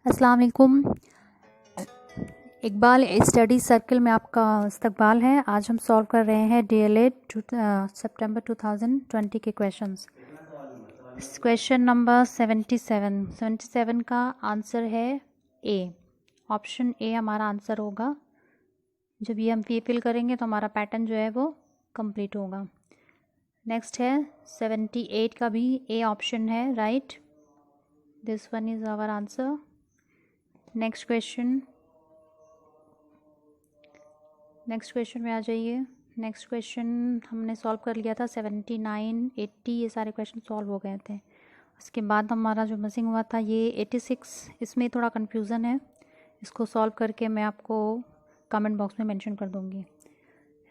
अस्सलाम वालेकुम। Iqbal study circle में आपका इस्तकबाल है। आज हम सॉल्व कर रहे हैं DLED सितंबर 2020 के क्वेश्चंस। क्वेश्चन नंबर 77 का आंसर है ए। ऑप्शन ए हमारा आंसर होगा। जब ये हम फिल करेंगे तो हमारा पैटर्न जो है वो कंप्लीट होगा। नेक्स्ट है 78 का भी ए ऑप्शन है, right. This one is our answer. Next question में आ जाइए। नेक्स्ट क्वेश्चन हमने सॉल्व कर लिया था 79, 80, ये सारे क्वेश्चन सॉल्व हो गए थे। उसके बाद हमारा जो मिसिंग हुआ था ये 86, इसमें थोड़ा कन्फ्यूज़न है। इसको सॉल्व करके मैं आपको कमेंट बॉक्स में मेंशन कर दूँगी।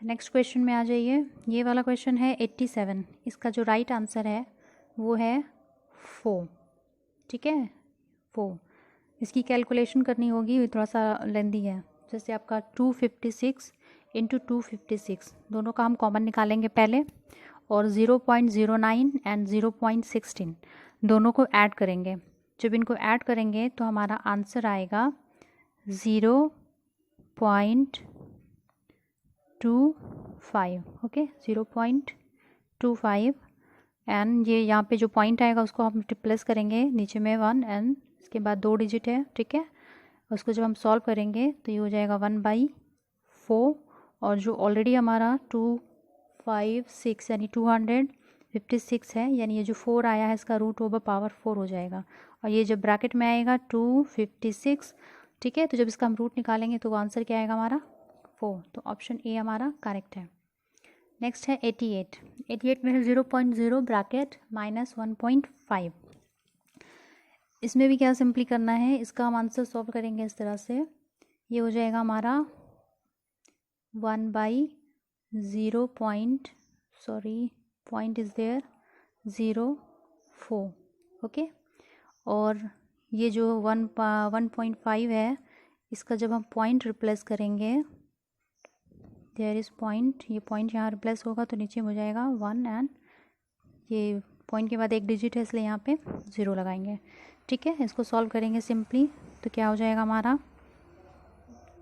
नेक्स्ट क्वेश्चन में आ जाइए। ये वाला क्वेश्चन है 87। इसका जो राइट आंसर है वो है 4, ठीक है, 4। इसकी कैलकुलेशन करनी होगी, ये थोड़ा सा लेंदी है। जैसे आपका 256 इंटू 256, दोनों का हम कॉमन निकालेंगे पहले, और 0.09 एंड 0.16 दोनों को ऐड करेंगे। जब इनको ऐड करेंगे तो हमारा आंसर आएगा 0.25, ओके, 0.25। एंड ये यहाँ पे जो पॉइंट आएगा उसको हम रिप्लेस करेंगे नीचे में 1, एंड इसके बाद 2 डिजिट है, ठीक है। उसको जब हम सॉल्व करेंगे तो ये हो जाएगा 1/4, और जो ऑलरेडी हमारा 256 यानी 256 है, यानी ये जो 4 आया है इसका रूट ओवर पावर 4 हो जाएगा, और ये जब ब्रैकेट में आएगा 256, ठीक है। तो जब इसका हम रूट निकालेंगे तो आंसर क्या आएगा हमारा 4। तो ऑप्शन ए हमारा करेक्ट है। नेक्स्ट है 88 में 0.0 ब्रैकेट -1.5। इसमें भी क्या सिंपली करना है, इसका हम आंसर सॉल्व करेंगे इस तरह से। ये हो जाएगा हमारा 1/0 पॉइंट इज़ देयर 0.4, ओके। और ये जो 1.5 है, इसका जब हम पॉइंट रिप्लेस करेंगे, देयर इज़ पॉइंट, ये पॉइंट यहाँ रिप्लेस होगा तो नीचे हो जाएगा 1, एंड ये पॉइंट के बाद एक डिजिट है इसलिए यहाँ पे 0 लगाएंगे, ठीक है। इसको सॉल्व करेंगे सिंपली तो क्या हो जाएगा हमारा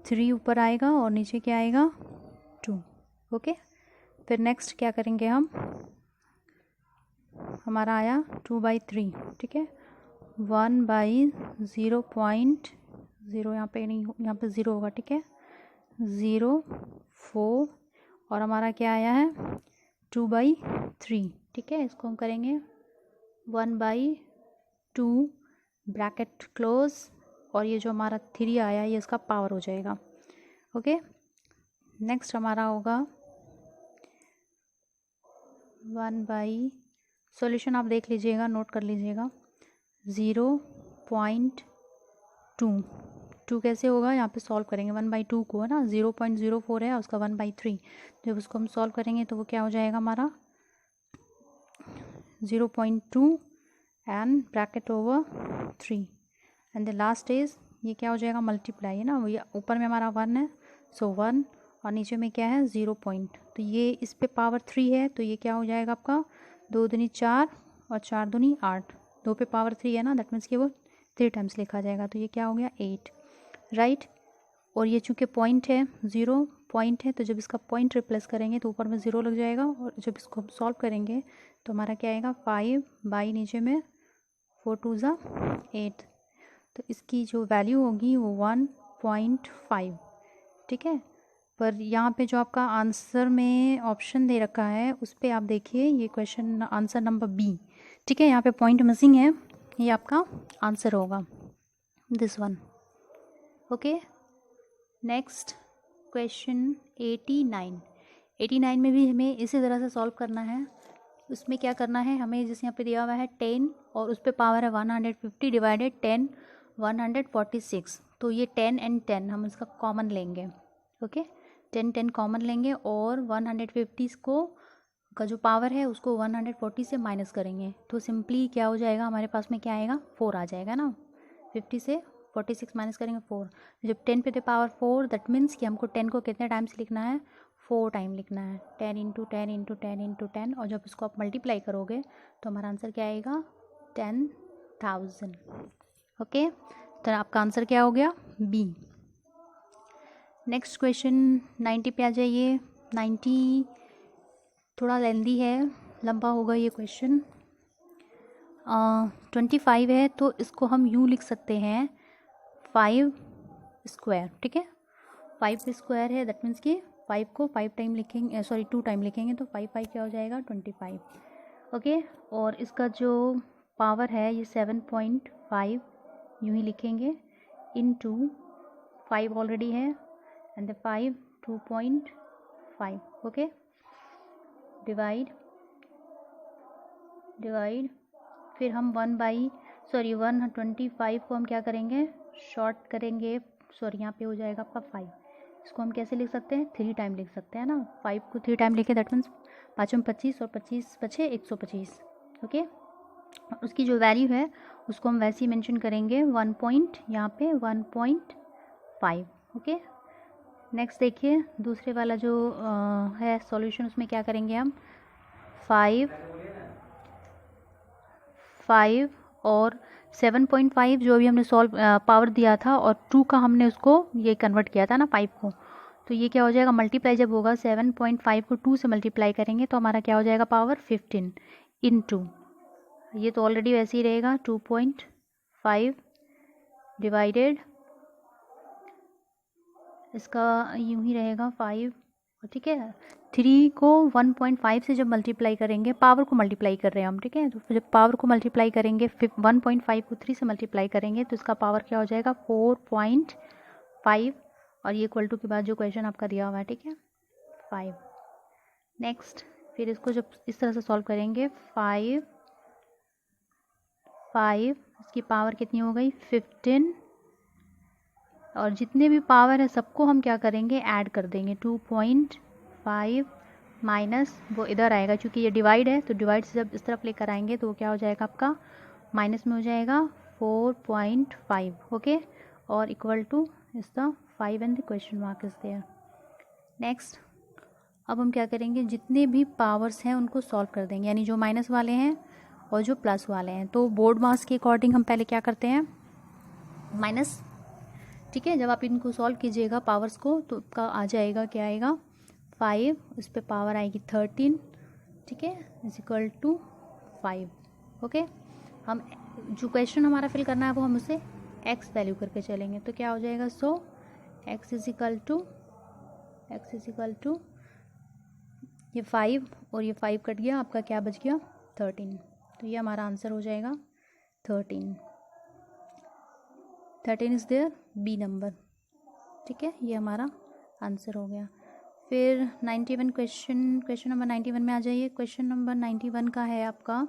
3 ऊपर आएगा और नीचे क्या आएगा 2, ओके। फिर नेक्स्ट क्या करेंगे हम, हमारा आया 2/3, ठीक है। 1/0.0, यहाँ पे नहीं, यहाँ पे 0 होगा, ठीक है, 0.4, और हमारा क्या आया है 2/3, ठीक है। इसको हम करेंगे 1/2 ब्रैकेट क्लोज, और ये जो हमारा 3 आया ये इसका पावर हो जाएगा, ओके। नेक्स्ट हमारा होगा 1/, सॉल्यूशन आप देख लीजिएगा, नोट कर लीजिएगा, 0.2 कैसे होगा, यहाँ पे सॉल्व करेंगे 1/2 को, है ना, 0.04 है उसका 1/3, जब उसको हम सॉल्व करेंगे तो वो क्या हो जाएगा हमारा 0.2 and bracket over 3, and the last is, ये क्या हो जाएगा मल्टीप्लाई, है ना, ये ऊपर में हमारा 1 है, सो 1, और नीचे में क्या है 0 पॉइंट, तो ये इस पे पावर 3 है, तो ये क्या हो जाएगा आपका 2 दूनी 4 और 4 दूनी 8, 2 पे पावर 3 है ना, दैट मीन्स कि वो 3 टाइम्स लिखा जाएगा, तो ये क्या हो गया 8, राइट। और ये चूँकि पॉइंट है, 0 पॉइंट है, तो जब इसका पॉइंट रिप्लेस करेंगे तो ऊपर में 0 लग जाएगा, और जब इसको हम सॉल्व करेंगे तो हमारा क्या आएगा 5 नीचे में 4 2 ज़ा 8, तो इसकी जो वैल्यू होगी वो 1.5, ठीक है। पर यहाँ पे जो आपका आंसर में ऑप्शन दे रखा है उस पर आप देखिए, ये क्वेश्चन आंसर नंबर बी, ठीक है, यहाँ पे पॉइंट मिसिंग है, ये आपका आंसर होगा this one, okay. Next question 89 में भी हमें इसी तरह से सॉल्व करना है। उसमें क्या करना है हमें, जैसे यहाँ पे दिया हुआ है 10 और उस पर पावर है 150 डिवाइडेड 10 146, तो ये 10 एंड 10 हम इसका कॉमन लेंगे, ओके, 10 कॉमन लेंगे, और 150 को का जो पावर है उसको 140 से माइनस करेंगे, तो सिंपली क्या हो जाएगा हमारे पास में, क्या आएगा 4 आ जाएगा ना, 50 से 46 माइनस करेंगे 4, जब 10 पे द पावर 4, दैट मीन्स कि हमको 10 को कितने टाइम्स लिखना है 4 टाइम लिखना है, 10 इंटू 10 इंटू 10 इंटू 10, और जब इसको आप मल्टीप्लाई करोगे तो हमारा आंसर क्या आएगा 10,000, ओके। तो आपका आंसर क्या हो गया? बी। नेक्स्ट क्वेश्चन 90 पे आ जाइए। 90 थोड़ा लेंदी है, लंबा होगा ये क्वेश्चन। 25 है तो इसको हम यूँ लिख सकते हैं 5 स्क्वायर, ठीक है। 5 स्क्वायर है, दैट मीन्स कि 5 को 5 टाइम लिखेंगे, सॉरी 2 टाइम लिखेंगे तो 5 क्या हो जाएगा? 25, ओके। और इसका जो पावर है ये 7.5 यूँ ही लिखेंगे, इनटू 5 ऑलरेडी है एंड द 5 2.5, ओके। डिवाइड फिर हम 125 को हम क्या करेंगे? शॉर्ट करेंगे, सॉरी यहाँ पे हो जाएगा आपका 5। इसको हम कैसे लिख सकते हैं? 3 टाइम लिख सकते हैं ना। 5 को 3 टाइम लिखे, दैट मीन्स 5 में 25 और 25 बचे 125, ओके। उसकी जो वैल्यू है उसको हम वैसे ही मेंशन करेंगे 1.5, ओके। नेक्स्ट देखिए दूसरे वाला जो है सॉल्यूशन, उसमें क्या करेंगे हम? 5 और 7.5 जो भी हमने सॉल्व पावर दिया था और 2 का हमने उसको ये कन्वर्ट किया था ना 5 को, तो ये क्या हो जाएगा? मल्टीप्लाई जब होगा 7.5 को 2 से मल्टीप्लाई करेंगे तो हमारा क्या हो जाएगा? पावर 15 इनटू, ये तो ऑलरेडी वैसे ही रहेगा 2.5 डिवाइडेड, इसका यूँ ही रहेगा 5, ठीक है। 3 को 1.5 से जब मल्टीप्लाई करेंगे, पावर को मल्टीप्लाई कर रहे हैं हम, ठीक है। तो जब पावर को मल्टीप्लाई करेंगे 1.5 को 3 से मल्टीप्लाई करेंगे तो इसका पावर क्या हो जाएगा? 4.5, और ये इक्वल टू के बाद जो क्वेश्चन आपका दिया हुआ है, ठीक है, 5। नेक्स्ट फिर इसको जब इस तरह से सॉल्व करेंगे 5 इसकी पावर कितनी हो गई? 15, और जितने भी पावर है सबको हम क्या करेंगे? ऐड कर देंगे। 2.5 माइनस वो इधर आएगा, क्योंकि ये डिवाइड है तो डिवाइड से जब इस तरफ लेकर आएंगे तो वो क्या हो जाएगा आपका? माइनस में हो जाएगा 4.5, ओके। और इक्वल टू इस the 5 and the question mark is there. Next अब हम क्या करेंगे? जितने भी पावर्स हैं उनको सॉल्व कर देंगे, यानी जो माइनस वाले हैं और जो प्लस वाले हैं। तो बोर्ड मास के अकॉर्डिंग हम पहले क्या करते हैं? माइनस, ठीक है। जब आप इनको सॉल्व कीजिएगा पावर्स को तो आपका आ जाएगा, क्या आएगा? 5, उस पर पावर आएगी 13, ठीक है, इज इक्वल टू 5, ओके। हम जो क्वेश्चन हमारा फिल करना है वो हम उसे x वैल्यू करके चलेंगे, तो क्या हो जाएगा? सो x इज इक्वल टू ये 5 और ये 5 कट गया, आपका क्या बच गया? 13। तो ये हमारा आंसर हो जाएगा 13 इज़ देयर, बी नंबर, ठीक है। ये हमारा आंसर हो गया। फिर 91 क्वेश्चन नंबर 91 में आ जाइए। क्वेश्चन नंबर 91 का है आपका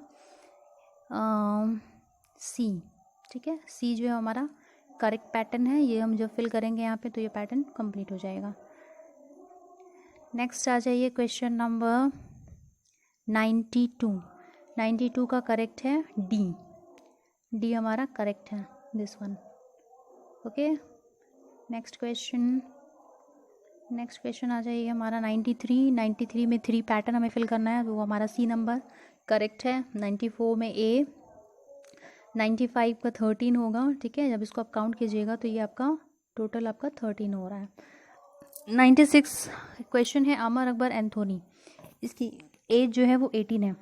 सी, ठीक है। सी जो है हमारा करेक्ट पैटर्न है, ये हम जब फिल करेंगे यहाँ पे तो ये पैटर्न कंप्लीट हो जाएगा। नेक्स्ट आ जाइए क्वेश्चन नंबर 92 का करेक्ट है डी हमारा करेक्ट है, this one, okay. Next question आ जाइए हमारा 93 में 3 पैटर्न हमें फिल करना है, तो वो हमारा सी नंबर करेक्ट है। 94 में ए, 95 का 13 होगा, ठीक है। जब इसको आप काउंट कीजिएगा तो ये आपका टोटल आपका 13 हो रहा है। 96 क्वेश्चन है अमर अकबर एंथोनी, इसकी एज जो है वो 18 है,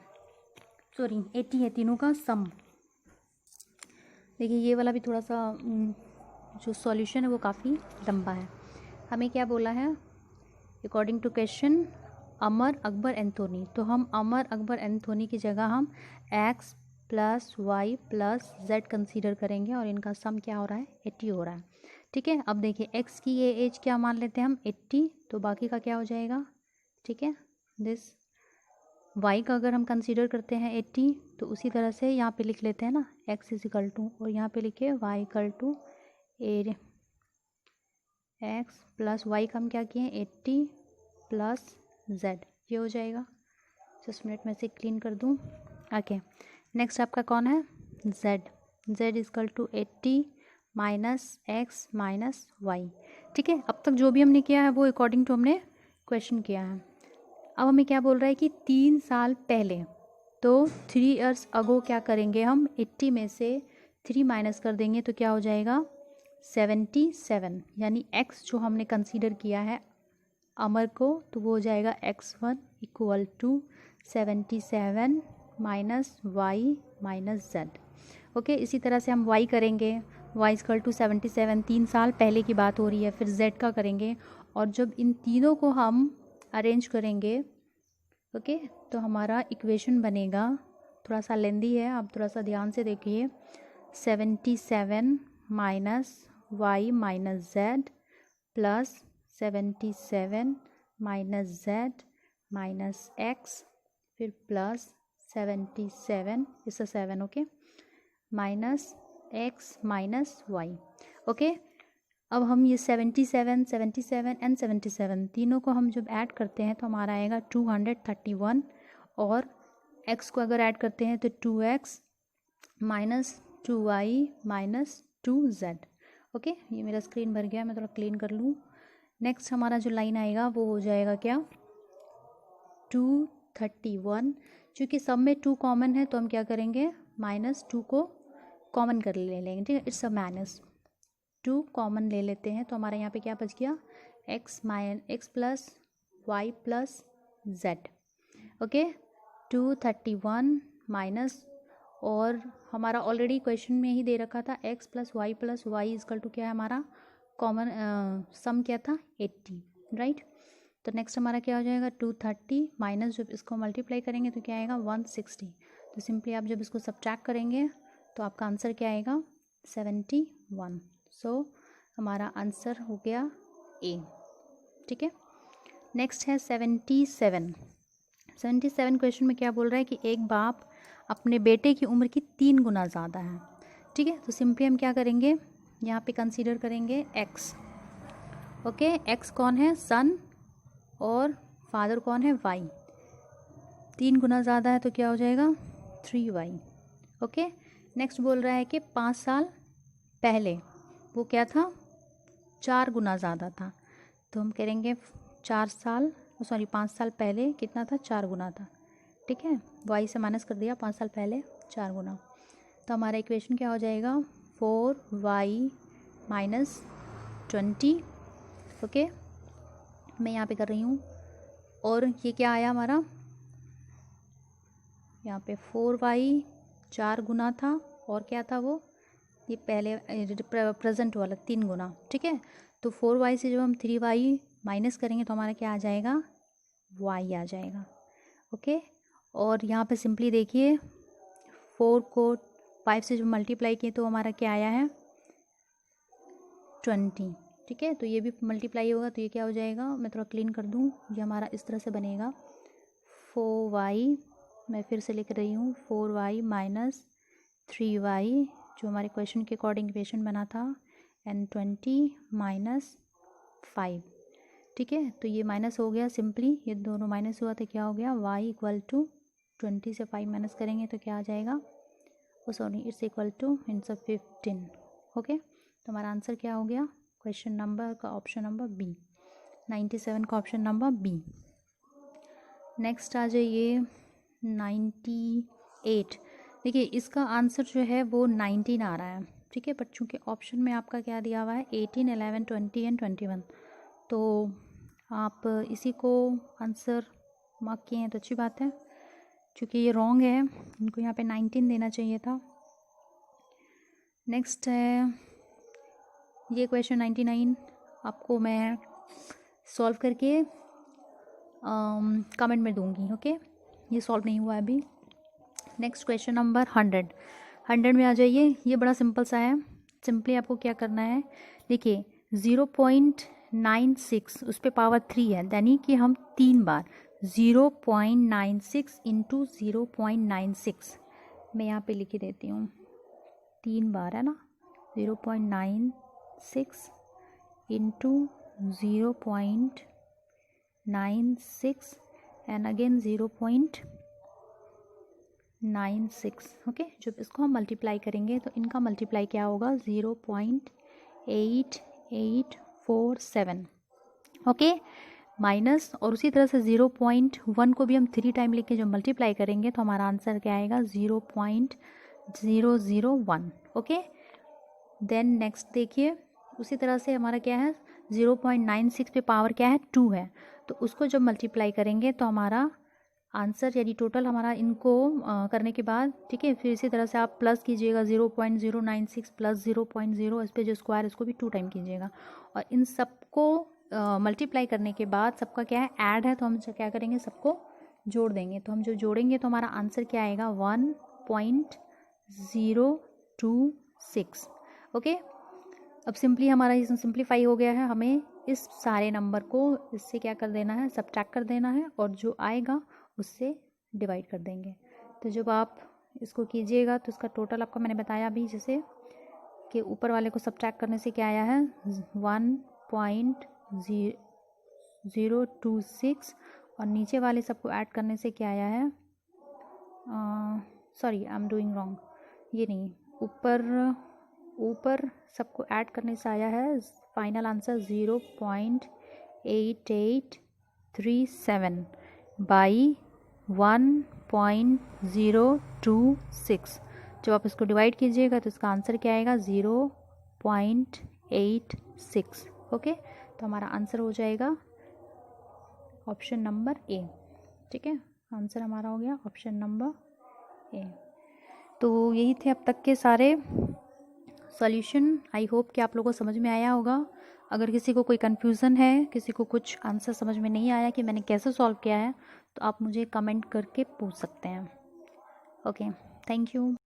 सॉरी 80 है, तीनों का सम। देखिए ये वाला भी थोड़ा सा जो सॉल्यूशन है वो काफ़ी लंबा है। हमें क्या बोला है? According to question Amar Akbar Anthony, तो हम अमर अकबर एंथोनी की जगह हम x plus y plus z consider करेंगे और इनका सम क्या हो रहा है? 80 हो रहा है, ठीक है। अब देखिए x की ये एज क्या मान लेते हैं हम? 80, तो बाकी का क्या हो जाएगा? ठीक है, दिस y का अगर हम कंसीडर करते हैं 80, तो उसी तरह से यहाँ पे लिख लेते हैं ना x इज इक्वल टू, और यहाँ पे लिखे y equal to x plus y का हम क्या किए? 80 प्लस z, ये हो जाएगा। जस्ट मिनट में से क्लीन कर दूँ, ओके। नेक्स्ट आपका कौन है? z equal to 80 minus x minus y, ठीक है। अब तक जो भी हमने किया है वो अकॉर्डिंग टू हमने क्वेश्चन किया है। अब हमें क्या बोल रहा है कि 3 साल पहले, तो 3 इयर्स अगो क्या करेंगे हम? 80 में से 3 माइनस कर देंगे तो क्या हो जाएगा? 77, यानी x जो हमने कंसीडर किया है अमर को, तो वो हो जाएगा x1 equal to 77 minus y minus z. Okay, इसी तरह से हम y करेंगे, y इक्वल टू 77, 3 साल पहले की बात हो रही है। फिर z का करेंगे, और जब इन तीनों को हम अरेंज करेंगे, ओके, तो हमारा इक्वेशन बनेगा, थोड़ा सा लेंदी है, आप थोड़ा सा ध्यान से देखिए, 77 minus y minus z plus 77 minus z minus x, फिर प्लस 77 इस 7, okay, minus x minus y. Okay, अब हम ये 77, 77 एंड 77 तीनों को हम जब ऐड करते हैं तो हमारा आएगा 231, और x को अगर ऐड करते हैं तो 2x minus 2y minus 2z। Okay, ये मेरा स्क्रीन भर गया, मैं थोड़ा क्लीन कर लूँ। नेक्स्ट हमारा जो लाइन आएगा वो हो जाएगा क्या, 231। चूँकि सब में 2 कॉमन है तो हम क्या करेंगे, -2 को कॉमन कर ले लेंगे, ठीक है, इट्स अ माइनस 2 कॉमन ले लेते हैं, तो हमारे यहाँ पे क्या बच गया, x plus y plus z. Okay, 231 minus, और हमारा ऑलरेडी क्वेश्चन में ही दे रखा था x plus y equal to क्या है हमारा कॉमन सम क्या था 80, राइट। तो नेक्स्ट हमारा क्या हो जाएगा 230 माइनस, जब इसको मल्टीप्लाई करेंगे तो क्या आएगा 160। तो सिंपली आप जब इसको सब्ट्रैक्ट करेंगे तो आपका आंसर क्या आएगा 71। सो हमारा आंसर हो गया ए, ठीक है। नेक्स्ट है 77 क्वेश्चन में क्या बोल रहा है कि एक बाप अपने बेटे की उम्र की 3 गुना ज़्यादा है, ठीक है। तो सिंपली हम क्या करेंगे, यहाँ पे कंसीडर करेंगे x। ओके, x कौन है, सन, और फादर कौन है, y। 3 गुना ज़्यादा है तो क्या हो जाएगा 3y। ओके, नेक्स्ट बोल रहा है कि 5 साल पहले वो क्या था 4 गुना ज़्यादा था, तो हम करेंगे 5 साल पहले कितना था 4 गुना था, ठीक है। y से माइनस कर दिया, 5 साल पहले 4 गुना, तो हमारा इक्वेशन क्या हो जाएगा 4y माइनस 20। ओके, मैं यहाँ पे कर रही हूँ, और ये क्या आया हमारा, यहाँ पे 4y 4 गुना था, और क्या था वो, ये पहले प्रेजेंट वाला 3 गुना, ठीक है। तो 4y से जब हम 3y माइनस करेंगे तो हमारा क्या आ जाएगा y आ जाएगा। ओके, और यहाँ पे सिंपली देखिए 4 को 5 से जब मल्टीप्लाई किए तो हमारा क्या आया है 20, ठीक है। तो ये भी मल्टीप्लाई होगा, तो ये क्या हो जाएगा, मैं थोड़ा क्लीन कर दूँ, ये हमारा इस तरह से बनेगा 4y, मैं फिर से लिख रही हूँ 4y माइनस 3y जो हमारे क्वेश्चन के अकॉर्डिंग इक्वेशन बना था, एंड 20 माइनस 5, ठीक है। तो ये माइनस हो गया, सिंपली ये दोनों माइनस हुआ तो क्या हो गया y इक्वल टू 20 से 5 माइनस करेंगे तो क्या आ जाएगा, sorry it's equal to it's 15। Okay, तो हमारा आंसर क्या हो गया, क्वेश्चन नंबर का ऑप्शन नंबर बी, 97 का ऑप्शन नंबर बी। नेक्स्ट आ जाइए 98। देखिए इसका आंसर जो है वो 19 आ रहा है, ठीक है, बट चूँकि ऑप्शन में आपका क्या दिया हुआ है 18, 11, 20 एंड 21, तो आप इसी को आंसर मार्क किए हैं तो अच्छी बात है। चूँकि ये रॉन्ग है, इनको यहाँ पे 19 देना चाहिए था। नेक्स्ट है ये क्वेश्चन 99, आपको मैं सॉल्व करके कमेंट में दूंगी। ओके, ये सॉल्व नहीं हुआ अभी। नेक्स्ट क्वेश्चन नंबर 100 में आ जाइए, ये बड़ा सिंपल सा है। सिंपली आपको क्या करना है, देखिए 0.96 उस पर पावर 3 है, यानी कि हम 3 बार 0.96 इंटू 0.96, मैं यहाँ पे लिख देती हूँ 3 बार है ना, 0.96 इंटू 0.96 एंड अगेन 0.96। ओके, जब इसको हम मल्टीप्लाई करेंगे तो इनका मल्टीप्लाई क्या होगा 0.8847। ओके, माइनस, और उसी तरह से 0.1 को भी हम 3 टाइम लिख के जब मल्टीप्लाई करेंगे तो हमारा आंसर क्या आएगा 0.001। ओके, देन नेक्स्ट देखिए उसी तरह से हमारा क्या है 0.96 पे पावर क्या है 2 है, तो उसको जब मल्टीप्लाई करेंगे तो हमारा आंसर यानी टोटल हमारा इनको करने के बाद, ठीक है, फिर इसी तरह से आप प्लस कीजिएगा 0.096 प्लस 0.0, इस पर जो स्क्वायर इसको भी 2 टाइम कीजिएगा, और इन सबको मल्टीप्लाई करने के बाद सबका क्या है ऐड है, तो हम क्या करेंगे सबको जोड़ देंगे। तो हम जो जोड़ेंगे तो हमारा आंसर क्या आएगा 1.026। ओके, अब सिंपली हमारा इसमें सिंप्लीफाई हो गया है, हमें इस सारे नंबर को इससे क्या कर देना है सब्ट्रैक्ट कर देना है, और जो आएगा उससे डिवाइड कर देंगे। तो जब आप इसको कीजिएगा तो इसका टोटल आपको मैंने बताया अभी, जैसे कि ऊपर वाले को सब्ट्रैक्ट करने से क्या आया है 1.026, और नीचे वाले सबको ऐड करने से क्या आया है, sorry I am doing wrong, ये नहीं, ऊपर सबको ऐड करने से आया है फाइनल आंसर 0.8837 बाई 1.026। जब आप इसको डिवाइड कीजिएगा तो इसका आंसर क्या आएगा 0.86। ओके, तो हमारा आंसर हो जाएगा ऑप्शन नंबर ए। ठीक है, आंसर हमारा हो गया ऑप्शन नंबर ए। तो यही थे अब तक के सारे सॉल्यूशन। आई होप कि आप लोगों को समझ में आया होगा। अगर किसी को कोई कन्फ्यूज़न है, किसी को कुछ आंसर समझ में नहीं आया कि मैंने कैसे सॉल्व किया है, तो आप मुझे कमेंट करके पूछ सकते हैं। Okay, thank you.